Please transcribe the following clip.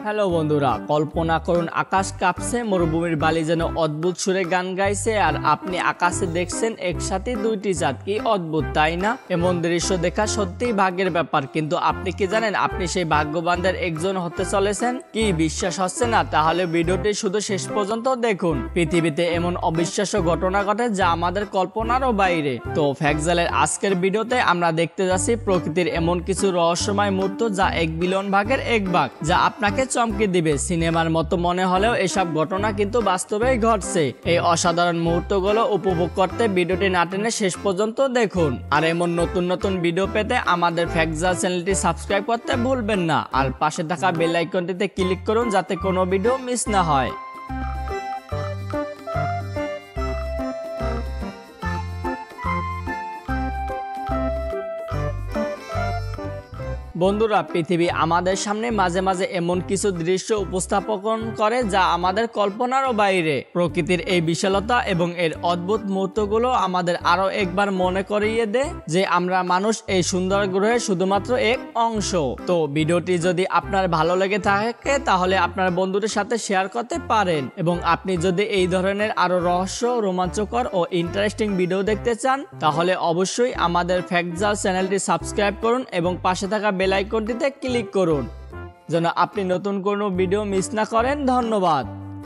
Hello বন্ধুরা, কল্পনা করুন আকাশ কাঁপছে, মরুভূমির বালি যেন অদ্ভুত সুরে গান গাইছে, আর আপনি আকাশে দেখছেন একসাথে দুইটি চাঁদ। কি অদ্ভুত, তাই না? এমন দৃশ্য দেখা সত্যিই ভাগ্যের ব্যাপার, কিন্তু আপনি কি জানেন আপনি সেই ভাগ্যবানদের একজন হতে চলেছেন? কি বিশ্বাস হচ্ছে না? তাহলে ভিডিওটি শুধু শেষ পর্যন্ত দেখুন। পৃথিবীতে এমন অবিশ্বাস্য ঘটনা ঘটে যা আমাদের কল্পনারও বাইরে। তো ফ্যাক্টজালের আজকের ভিডিওতে আমরা দেখতে যাচ্ছি প্রকৃতির এমন কিছু রহস্যময় মুহূর্ত যা 1 বিলিয়ন ভাগের 1 ভাগ, যা আপনাকে চমকে দিবে। সিনেমার মতো মনে হলেও এসব ঘটনা কিন্তু বাস্তবেই ঘটছে। এই অসাধারণ মুহূর্তগুলো উপভোগ করতে ভিডিওটি না টেনে শেষ পর্যন্ত দেখুন। আর এমন নতুন নতুন ভিডিও পেতে আমাদের ফ্যাক্টজাল চ্যানেলটি সাবস্ক্রাইব করতে ভুলবেন না, আর পাশে থাকা বেল আইকনটিতে ক্লিক করুন যাতে কোনো ভিডিও মিস না হয়। বন্ধুরা, পৃথিবী আমাদের সামনে মাঝে মাঝে এমন কিছু দৃশ্য উপস্থাপন করে যা আমাদের কল্পনারও বাইরে। প্রকৃতির এই বিশালতা এবং এর অদ্ভুত মুহূর্তগুলো আমাদের আরো একবার মনে করিয়ে দেয় যে আমরা মানুষ এই সুন্দর গ্রহের শুধুমাত্র এক অংশ। তো ভিডিওটি যদি আপনার ভালো লেগে থাকে তাহলে আপনার বন্ধুদের সাথে শেয়ার করতে পারেন, এবং আপনি যদি এই ধরনের আরো রহস্য, রোমাঞ্চকর ও ইন্টারেস্টিং ভিডিও দেখতে চান তাহলে অবশ্যই আমাদের ফ্যাক্টজাল চ্যানেলটি সাবস্ক্রাইব করুন এবং পাশে থাকা বেল আইকনটিতে ক্লিক করুন যেন আপনি নতুন কোনো ভিডিও মিস না করেন। ধন্যবাদ।